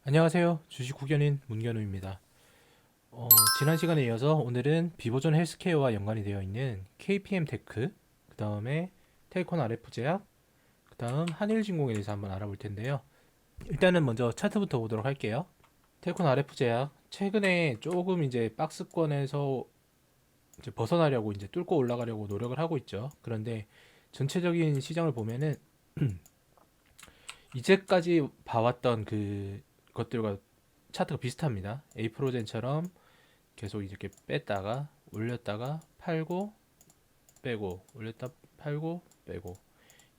안녕하세요. 주식 후견인 문견우입니다. 지난 시간에 이어서 오늘은 비보존 헬스케어와 연관이 되어 있는 KPM 테크, 그 다음에 텔콘 RF 제약, 그 다음 한일진공에 대해서 한번 알아볼 텐데요. 일단은 먼저 차트부터 보도록 할게요. 텔콘 RF 제약, 최근에 조금 이제 박스권에서 이제 벗어나려고 이제 뚫고 올라가려고 노력을 하고 있죠. 그런데 전체적인 시장을 보면은 이제까지 봐왔던 그 것들과 차트가 비슷합니다. 에이프로젠처럼 계속 이렇게 뺐다가 올렸다가 팔고 빼고 올렸다 팔고 빼고,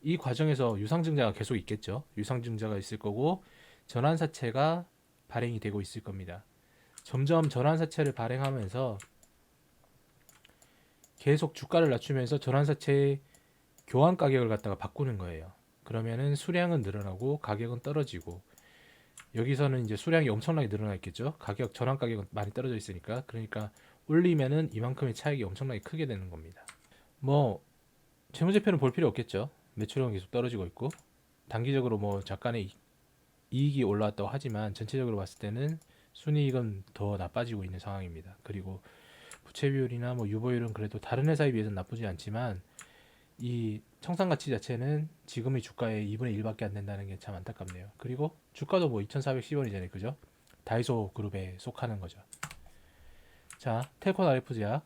이 과정에서 유상증자가 계속 있겠죠. 유상증자가 있을 거고 전환사채가 발행이 되고 있을 겁니다. 점점 전환사채를 발행하면서 계속 주가를 낮추면서 전환사채의 교환 가격을 갖다가 바꾸는 거예요. 그러면은 수량은 늘어나고 가격은 떨어지고, 여기서는 이제 수량이 엄청나게 늘어나 있겠죠. 가격 전환 가격은 많이 떨어져 있으니까. 그러니까 올리면은 이만큼의 차익이 엄청나게 크게 되는 겁니다. 뭐 재무제표는 볼 필요 없겠죠. 매출은 계속 떨어지고 있고, 단기적으로 뭐 잠깐의 이익이 올라왔다고 하지만 전체적으로 봤을 때는 순이익은 더 나빠지고 있는 상황입니다. 그리고 부채 비율이나 뭐 유보율은 그래도 다른 회사에 비해서는 나쁘지 않지만 이 청산가치 자체는 지금의 주가의 2분의 1밖에 안 된다는 게 참 안타깝네요. 그리고 주가도 뭐 2,410원이잖아요. 그죠? 다이소 그룹에 속하는 거죠. 자, 텔콘 RF제약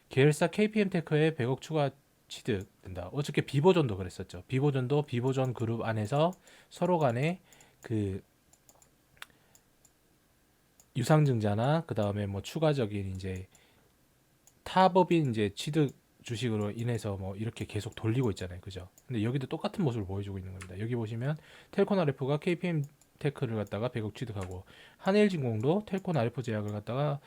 계열사 KPM 테크에 100억 추가 취득된다. 어저께 비보존도 그랬었죠. 비보존도 비보존 그룹 안에서 서로 간에 그 유상증자나 그 다음에 뭐 추가적인 이제 타법인 이제 취득 주식으로 인해서 뭐 이렇게 계속 돌리고 있잖아요. 그죠? 근데 여기도 똑같은 모습을 보여주고 있는 겁니다. 여기 보시면 텔콘 RF가 KPM 테크를 갖다가 100억 취득하고, 한일진공도 텔콘 RF 제약을 갖다가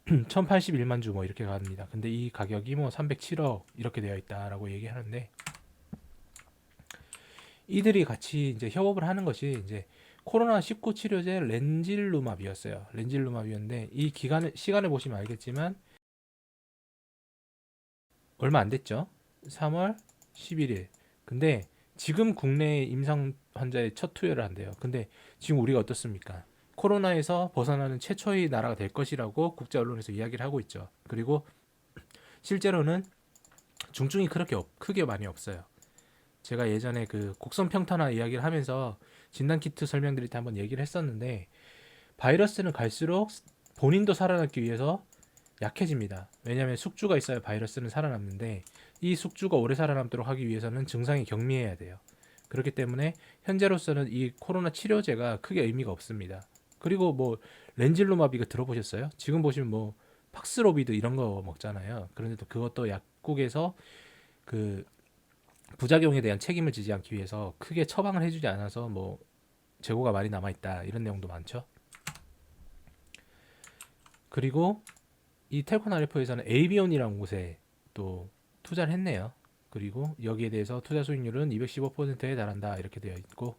1081만 주 뭐 이렇게 갑니다. 근데 이 가격이 뭐 307억 이렇게 되어 있다라고 얘기하는데, 이들이 같이 이제 협업을 하는 것이 이제 코로나19 치료제 렌질루마비였어요. 렌질루마비였는데 이 시간을 보시면 알겠지만 얼마 안 됐죠. 3월 11일. 근데 지금 국내 임상 환자의 첫 투여를 한대요. 근데 지금 우리가 어떻습니까? 코로나에서 벗어나는 최초의 나라가 될 것이라고 국제 언론에서 이야기를 하고 있죠. 그리고 실제로는 중증이 그렇게 크게 많이 없어요. 제가 예전에 그 곡선 평탄화 이야기를 하면서 진단 키트 설명드릴 때 한번 얘기를 했었는데, 바이러스는 갈수록 본인도 살아남기 위해서 약해집니다. 왜냐하면 숙주가 있어야 바이러스는 살아남는데, 이 숙주가 오래 살아남도록 하기 위해서는 증상이 경미해야 돼요. 그렇기 때문에 현재로서는 이 코로나 치료제가 크게 의미가 없습니다. 그리고 뭐 렌질루마비가 들어보셨어요? 지금 보시면 뭐 팍스로비드 이런 거 먹잖아요. 그런데도 그것도 약국에서 그 부작용에 대한 책임을 지지 않기 위해서 크게 처방을 해주지 않아서 뭐 재고가 많이 남아있다 이런 내용도 많죠. 그리고 이 텔콘 RF에서는 에이비온이라는 곳에 또 투자를 했네요. 그리고 여기에 대해서 투자 수익률은 215%에 달한다 이렇게 되어 있고,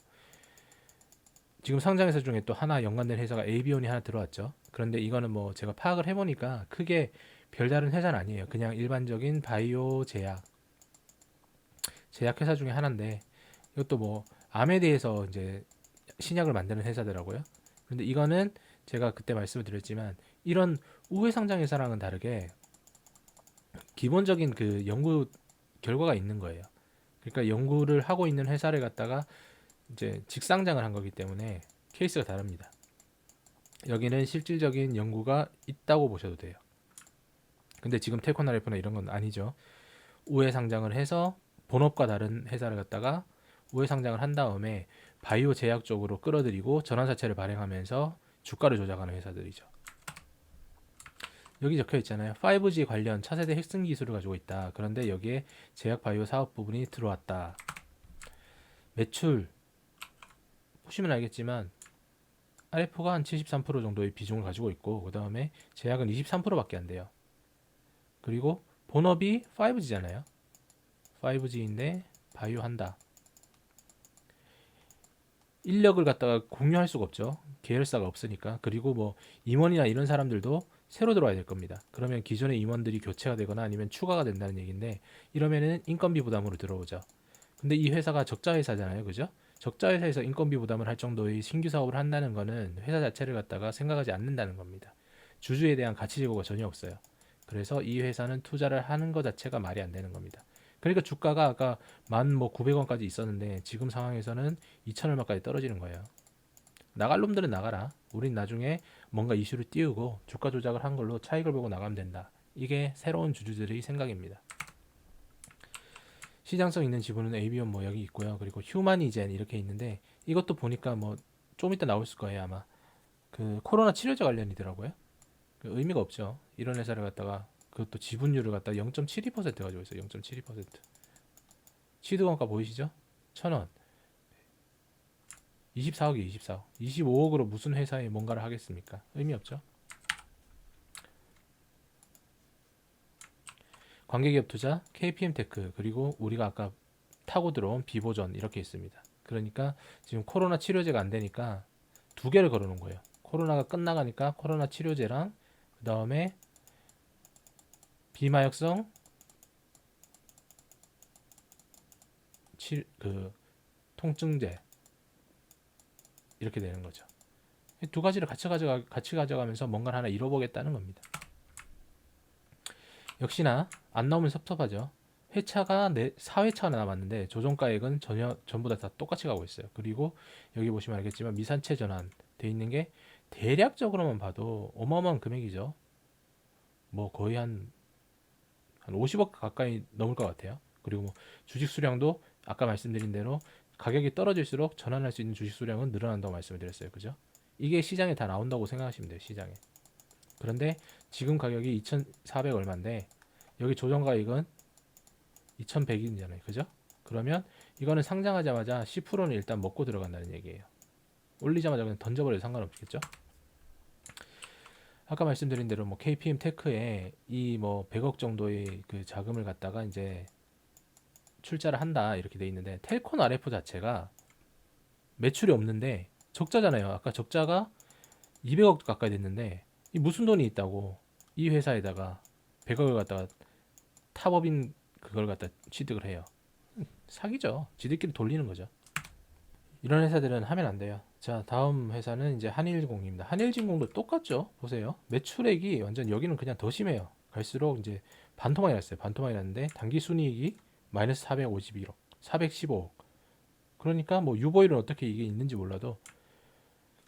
지금 상장 회사 중에 또 하나 연관된 회사가 에이비온이 하나 들어왔죠. 그런데 이거는 뭐 제가 파악을 해보니까 크게 별다른 회사는 아니에요. 그냥 일반적인 바이오 제약 회사 중에 하나인데, 이것도 뭐 암에 대해서 이제 신약을 만드는 회사더라고요. 그런데 이거는 제가 그때 말씀을 드렸지만 이런 우회 상장 회사랑은 다르게 기본적인 그 연구 결과가 있는 거예요. 그러니까 연구를 하고 있는 회사를 갖다가 이제 직상장을 한 거기 때문에 케이스가 다릅니다. 여기는 실질적인 연구가 있다고 보셔도 돼요. 근데 지금 텔코나레프나 이런 건 아니죠. 우회 상장을 해서 본업과 다른 회사를 갖다가 우회 상장을 한 다음에 바이오 제약 쪽으로 끌어들이고 전환사채를 발행하면서 주가를 조작하는 회사들이죠. 여기 적혀 있잖아요. 5G 관련 차세대 핵심 기술을 가지고 있다. 그런데 여기에 제약 바이오 사업 부분이 들어왔다. 매출 보시면 알겠지만 RF가 한 73% 정도의 비중을 가지고 있고, 그 다음에 제약은 23%밖에 안 돼요. 그리고 본업이 5G잖아요. 5G인데 바이오 한다. 인력을 갖다가 공유할 수가 없죠. 계열사가 없으니까. 그리고 뭐 임원이나 이런 사람들도 새로 들어와야 될 겁니다. 그러면 기존의 임원들이 교체가 되거나 아니면 추가가 된다는 얘기인데, 이러면은 인건비 부담으로 들어오죠. 근데 이 회사가 적자 회사잖아요. 그죠? 적자 회사에서 인건비 부담을 할 정도의 신규 사업을 한다는 거는 회사 자체를 갖다가 생각하지 않는다는 겁니다. 주주에 대한 가치 제고가 전혀 없어요. 그래서 이 회사는 투자를 하는 것 자체가 말이 안 되는 겁니다. 그러니까 주가가 아까 만 뭐 900원까지 있었는데 지금 상황에서는 2천 얼마까지 떨어지는 거예요. 나갈 놈들은 나가라. 우린 나중에 뭔가 이슈를 띄우고 주가 조작을 한 걸로 차익을 보고 나가면 된다. 이게 새로운 주주들의 생각입니다. 시장성 있는 지분은 ABM 뭐 여기 있고요. 그리고 휴마니젠 이렇게 있는데 이것도 보니까 뭐 좀 이따 나올 거예요 아마. 그 코로나 치료제 관련이더라고요. 그 의미가 없죠. 이런 회사를 갖다가 그것도 지분율을 갖다 0.72% 가지고 있어요. 0.72%. 취득원가 보이시죠? 1,000원. 24억이 24억. 25억으로 무슨 회사에 뭔가를 하겠습니까? 의미 없죠. 관계기업 투자, KPM테크, 그리고 우리가 아까 타고 들어온 비보전 이렇게 있습니다. 그러니까 지금 코로나 치료제가 안 되니까 두 개를 걸어 놓은 거예요. 코로나가 끝나가니까 코로나 치료제랑 그 다음에 비마약성 그 통증제 이렇게 되는 거죠. 두 가지를 같이 가져가면서 뭔가를 하나 이뤄보겠다는 겁니다. 역시나 안 나오면 섭섭하죠. 회차가 4회차가 남았는데 조정가액은 전부 다 똑같이 가고 있어요. 그리고 여기 보시면 알겠지만 미산채 전환 돼 있는 게 대략적으로만 봐도 어마어마한 금액이죠. 뭐 거의 한 50억 가까이 넘을 것 같아요. 그리고 뭐 주식 수량도 아까 말씀드린 대로 가격이 떨어질수록 전환할 수 있는 주식 수량은 늘어난다고 말씀을 드렸어요. 그죠? 이게 시장에 다 나온다고 생각하시면 돼요. 시장에. 그런데 지금 가격이 2,400 얼마인데 여기 조정가액은 2,100이잖아요. 그죠? 그러면 이거는 상장하자마자 10%는 일단 먹고 들어간다는 얘기예요. 올리자마자 그냥 던져버려도 상관없겠죠? 아까 말씀드린 대로 뭐 KPM 테크에 이 뭐 100억 정도의 그 자금을 갖다가 이제 출자를 한다 이렇게 돼 있는데 텔콘 RF 자체가 매출이 없는데 적자잖아요. 아까 적자가 200억 가까이 됐는데 이 무슨 돈이 있다고 이 회사에다가 100억을 갖다가 탑업인 그걸 갖다 취득을 해요. 사기죠. 지들끼리 돌리는 거죠. 이런 회사들은 하면 안 돼요. 자, 다음 회사는 이제 한일진공입니다. 한일진공도 똑같죠. 보세요. 매출액이 완전 여기는 그냥 더 심해요. 갈수록 이제 반토막이 났어요. 반토막이 났는데 단기 순이익이 마이너스 451억, 415억. 그러니까 뭐 유보율은 어떻게 이게 있는지 몰라도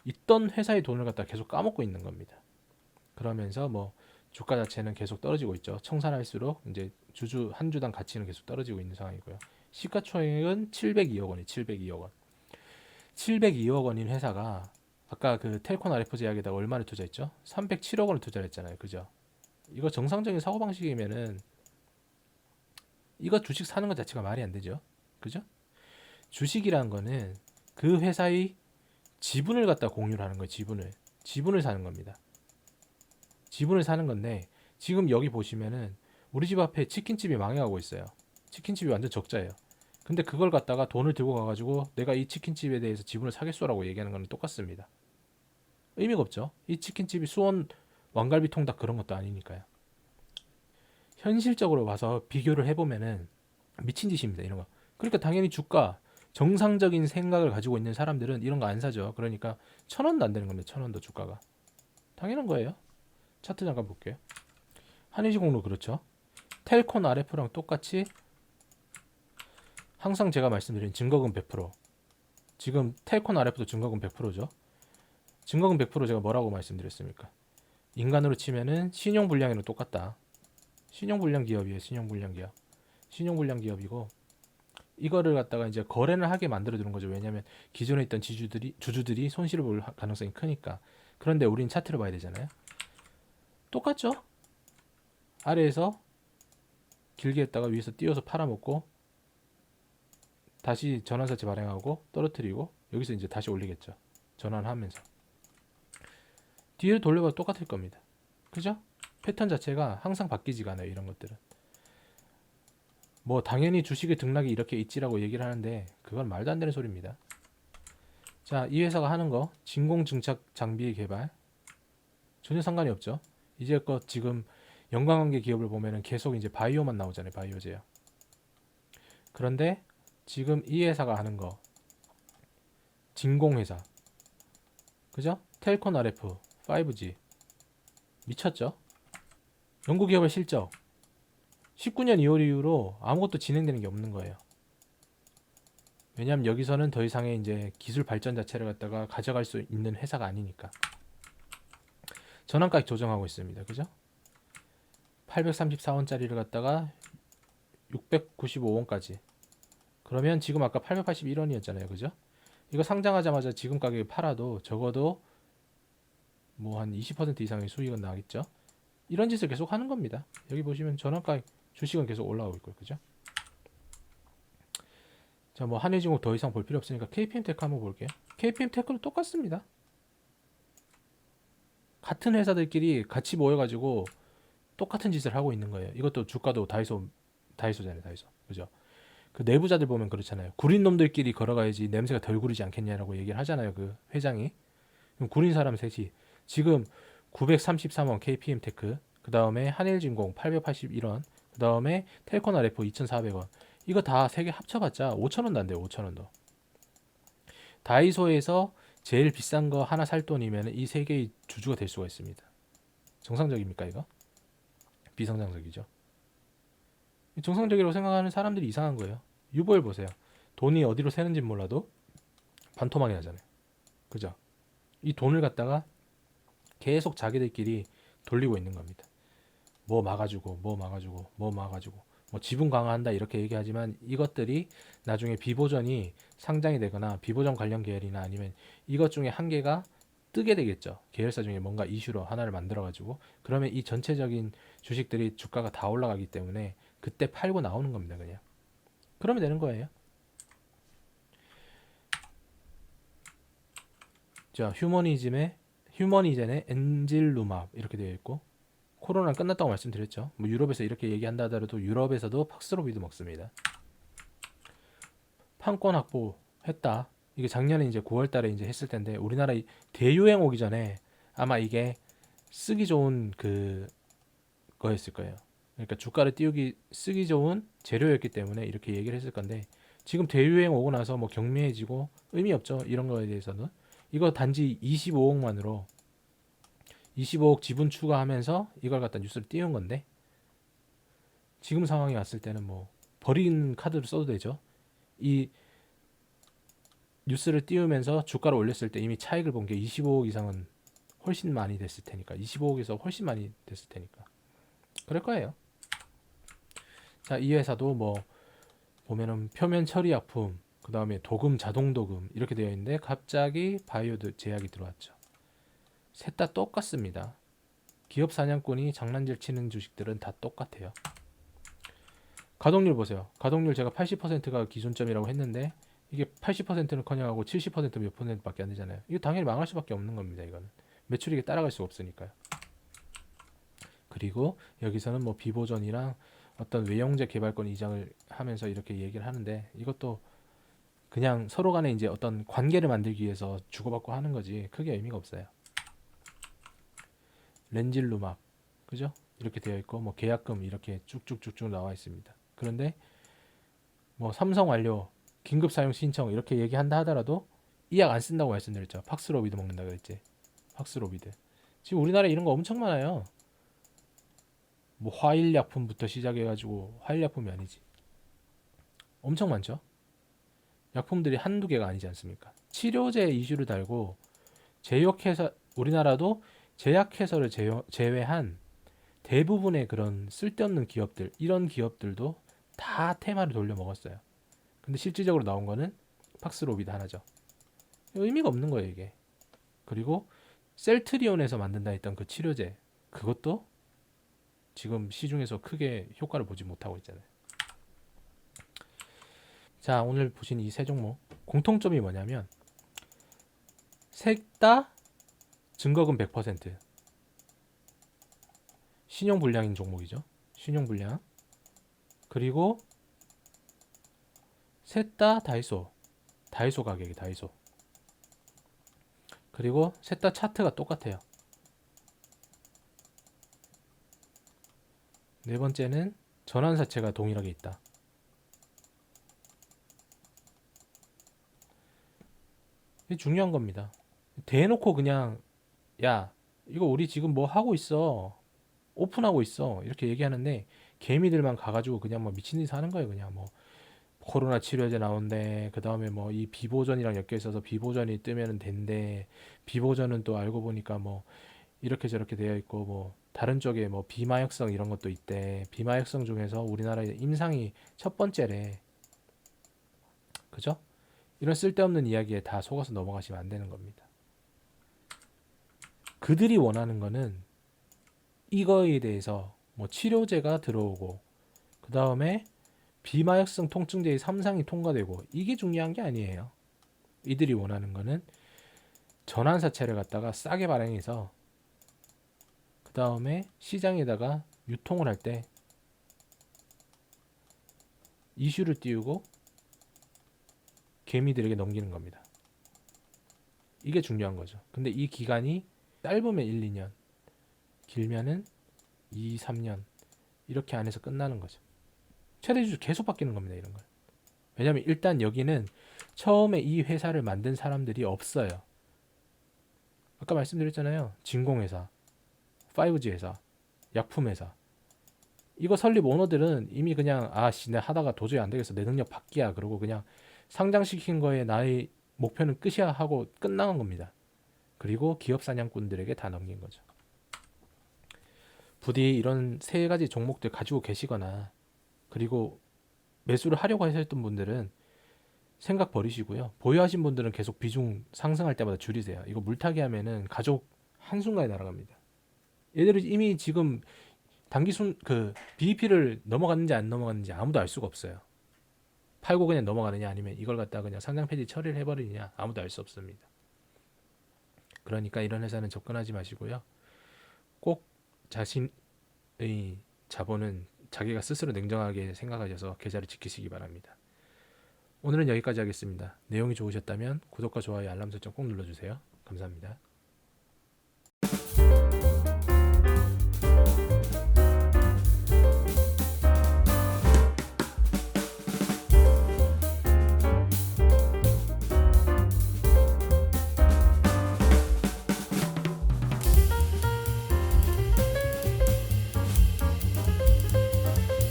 있던 회사의 돈을 갖다 계속 까먹고 있는 겁니다. 그러면서 뭐 주가 자체는 계속 떨어지고 있죠. 청산할수록 이제 주주 한 주당 가치는 계속 떨어지고 있는 상황이고요. 시가총액은 702억 원이 702억 원. 702억 원인 회사가 아까 그 텔콘 RF 제약에다가 얼마를 투자했죠? 307억 원을 투자를 했잖아요. 그죠? 이거 정상적인 사고방식이면은 이거 주식 사는 것 자체가 말이 안 되죠. 그죠? 주식이라는 거는 그 회사의 지분을 갖다 공유를 하는 거예요. 지분을 사는 겁니다. 지분을 사는 건데 지금 여기 보시면은 우리 집 앞에 치킨집이 망해가고 있어요. 치킨집이 완전 적자예요. 근데 그걸 갖다가 돈을 들고 가가지고 내가 이 치킨집에 대해서 지분을 사겠소라고 얘기하는 거는 똑같습니다. 의미가 없죠. 이 치킨집이 수원 왕갈비 통닭 그런 것도 아니니까요. 현실적으로 봐서 비교를 해보면은 미친 짓입니다. 이런 거. 그러니까 당연히 주가 정상적인 생각을 가지고 있는 사람들은 이런 거 안 사죠. 그러니까 1,000원도 안 되는 겁니다. 1,000원도 주가가. 당연한 거예요. 차트 잠깐 볼게요. 한일진공도 그렇죠. 텔콘 RF랑 똑같이 항상 제가 말씀드린 증거금 100%. 지금 텔콘 RF도 증거금 100%죠. 증거금 100% 제가 뭐라고 말씀드렸습니까? 인간으로 치면은 신용불량이랑 똑같다. 신용불량 기업이에요. 신용불량 기업. 신용불량 기업이고 이거를 갖다가 이제 거래를 하게 만들어 주는 거죠. 왜냐하면 기존에 있던 주주들이 손실을 볼 가능성이 크니까. 그런데 우린 차트를 봐야 되잖아요. 똑같죠? 아래에서 길게 했다가 위에서 띄워서 팔아먹고 다시 전환사채 발행하고 떨어뜨리고 여기서 이제 다시 올리겠죠. 전환하면서 뒤를 돌려봐도 똑같을 겁니다. 그죠? 패턴 자체가 항상 바뀌지가 않아요. 이런 것들은 뭐 당연히 주식의 등락이 이렇게 있지라고 얘기를 하는데 그건 말도 안 되는 소리입니다. 자, 이 회사가 하는 거 진공증착 장비의 개발 전혀 상관이 없죠. 이제껏 지금 연관관계 기업을 보면은 계속 이제 바이오만 나오잖아요. 바이오 제약. 그런데 지금 이 회사가 하는 거 진공회사, 그죠? 텔콘 RF, 5G 미쳤죠? 연구기업의 실적 19년 2월 이후로 아무것도 진행되는 게 없는 거예요. 왜냐하면 여기서는 더 이상의 이제 기술 발전 자체를 갖다가 가져갈 수 있는 회사가 아니니까. 전환가액 조정하고 있습니다. 그죠? 834원짜리를 갖다가 695원까지. 그러면 지금 아까 881원이었잖아요. 그죠? 이거 상장하자마자 지금 가격에 팔아도 적어도 뭐 한 20% 이상의 수익은 나겠죠? 이런 짓을 계속 하는 겁니다. 여기 보시면 전환가액 주식은 계속 올라가고 있고요. 그죠? 자, 뭐 한일중공 더 이상 볼 필요 없으니까 KPM테크 한번 볼게요. KPM테크도 똑같습니다. 같은 회사들끼리 같이 모여가지고 똑같은 짓을 하고 있는 거예요. 이것도 주가도 다이소잖아요, 다이소. 그죠? 그 내부자들 보면 그렇잖아요. 구린 놈들끼리 걸어가야지 냄새가 덜 구리지 않겠냐라고 얘기를 하잖아요, 그 회장이. 그럼 구린 사람 셋이 지금 933원 KPM테크, 그 다음에 한일진공 881원, 그 다음에 텔콘 RF 2,400원. 이거 다 세 개 합쳐봤자 5,000원도 안 돼요, 5,000원도. 다이소에서 제일 비싼 거 하나 살 돈이면 이 세 개의 주주가 될 수가 있습니다. 정상적입니까, 이거? 비정상적이죠. 정상적이라고 생각하는 사람들이 이상한 거예요. 유보율 보세요. 돈이 어디로 새는지 몰라도 반토막이 나잖아요. 그죠? 이 돈을 갖다가 계속 자기들끼리 돌리고 있는 겁니다. 뭐 막아주고, 뭐 막아주고, 뭐 막아주고, 뭐 지분 강화한다 이렇게 얘기하지만 이것들이 나중에 비보전이 상장이 되거나 비보전 관련 계열이나 아니면 이것 중에 한 개가 뜨게 되겠죠. 계열사 중에 뭔가 이슈로 하나를 만들어가지고 그러면 이 전체적인 주식들이 주가가 다 올라가기 때문에 그때 팔고 나오는 겁니다. 그냥 그러면 되는 거예요. 자, 휴머니젠의 엔질루맙 이렇게 되어 있고 코로나 끝났다고 말씀드렸죠. 뭐 유럽에서 이렇게 얘기한다 하더라도 유럽에서도 팍스로비드 먹습니다. 판권 확보했다. 이게 작년에 이제 9월 달에 이제 했을 텐데 우리나라 대유행 오기 전에 아마 이게 쓰기 좋은 거였을 거예요. 그러니까 주가를 띄우기 쓰기 좋은 재료였기 때문에 이렇게 얘기를 했을 건데 지금 대유행 오고 나서 뭐 경미해지고 의미 없죠. 이런 거에 대해서는 이거 단지 25억만으로 25억 지분 추가하면서 이걸 갖다 뉴스를 띄운 건데 지금 상황이 왔을 때는 뭐 버린 카드를 써도 되죠. 이 뉴스를 띄우면서 주가를 올렸을 때 이미 차익을 본 게 25억 이상은 훨씬 많이 됐을 테니까 25억에서 훨씬 많이 됐을 테니까 그럴 거예요. 자, 이 회사도 뭐 보면은 표면 처리 약품, 그 다음에 도금, 자동 도금 이렇게 되어 있는데 갑자기 바이오 제약이 들어왔죠. 셋 다 똑같습니다. 기업 사냥꾼이 장난질 치는 주식들은 다 똑같아요. 가동률 보세요. 가동률 제가 80%가 기준점이라고 했는데 이게 80%는 커녕하고 70%몇 %밖에 안 되잖아요. 이거 당연히 망할 수밖에 없는 겁니다. 이거는 매출액에 따라갈 수 없으니까요. 그리고 여기서는 뭐 비보전이랑 어떤 외형제 개발권 이장을 하면서 이렇게 얘기를 하는데 이것도 그냥 서로 간에 이제 어떤 관계를 만들기 위해서 주고받고 하는 거지 크게 의미가 없어요. 렌질루막 그죠? 이렇게 되어 있고 뭐 계약금 이렇게 쭉쭉쭉쭉 나와 있습니다. 그런데 뭐 삼성 완료 긴급 사용 신청 이렇게 얘기한다 하더라도 이 약 안 쓴다고 말씀드렸죠. 팍스로비드 먹는다 그랬지. 팍스로비드 지금 우리나라에 이런 거 엄청 많아요. 뭐 화일약품부터 시작해가지고 화일약품이 아니지 엄청 많죠. 약품들이 한두 개가 아니지 않습니까? 치료제 이슈를 달고 제약회사 우리나라도 제약회사를 제외한 대부분의 그런 쓸데없는 기업들 이런 기업들도 다 테마를 돌려 먹었어요. 근데 실질적으로 나온 거는 팍스로비드 하나죠. 의미가 없는 거예요 이게. 그리고 셀트리온에서 만든다 했던 그 치료제 그것도 지금 시중에서 크게 효과를 보지 못하고 있잖아요. 자, 오늘 보신 이 세 종목 공통점이 뭐냐면 셋 다 증거금 100% 신용불량인 종목이죠. 신용불량. 그리고 셋 다 다이소 가격이 다이소. 그리고 셋 다 차트가 똑같아요. 네 번째는 전환사채가 동일하게 있다. 이게 중요한 겁니다. 대놓고 그냥 야 이거 우리 지금 뭐 하고 있어 오픈하고 있어 이렇게 얘기하는데 개미들만 가가지고 그냥 뭐 미친 듯이 하는 거예요. 그냥 뭐 코로나 치료제 나온대. 그 다음에 뭐 이 비보전이랑 엮여 있어서 비보전이 뜨면은 된대. 비보전은 또 알고 보니까 뭐 이렇게 저렇게 되어 있고 뭐 다른 쪽에 뭐 비마약성 이런 것도 있대. 비마약성 중에서 우리나라의 임상이 첫 번째래. 그죠? 이런 쓸데없는 이야기에 다 속아서 넘어가시면 안 되는 겁니다. 그들이 원하는 거는 이거에 대해서 뭐 치료제가 들어오고 그 다음에 비마약성 통증제의 3상이 통과되고 이게 중요한 게 아니에요. 이들이 원하는 거는 전환사채를 갖다가 싸게 발행해서 그 다음에 시장에다가 유통을 할 때 이슈를 띄우고 개미들에게 넘기는 겁니다. 이게 중요한 거죠. 근데 이 기간이 짧으면 1, 2년, 길면은 2, 3년 이렇게 안에서 끝나는 거죠. 최대주주 계속 바뀌는 겁니다. 이런 걸. 왜냐하면 일단 여기는 처음에 이 회사를 만든 사람들이 없어요. 아까 말씀드렸잖아요. 진공회사, 5G 회사, 약품 회사. 이거 설립 오너들은 이미 그냥 아씨 내 하다가 도저히 안 되겠어 내 능력 밖이야 그러고 그냥 상장시킨 거에 나의 목표는 끝이야 하고 끝나간 겁니다. 그리고 기업 사냥꾼들에게 다 넘긴 거죠. 부디 이런 세 가지 종목들 가지고 계시거나 그리고 매수를 하려고 하셨던 분들은 생각 버리시고요. 보유하신 분들은 계속 비중 상승할 때마다 줄이세요. 이거 물타기 하면은 가족 한순간에 날아갑니다. 얘들이 이미 지금 단기순 그 BEP를 넘어갔는지 안 넘어갔는지 아무도 알 수가 없어요. 팔고 그냥 넘어가느냐 아니면 이걸 갖다 그냥 상장 폐지 처리를 해버리느냐 아무도 알 수 없습니다. 그러니까 이런 회사는 접근하지 마시고요. 꼭 자신의 자본은 자기가 스스로 냉정하게 생각하셔서 계좌를 지키시기 바랍니다. 오늘은 여기까지 하겠습니다. 내용이 좋으셨다면 구독과 좋아요 알람 설정 꼭 눌러주세요. 감사합니다.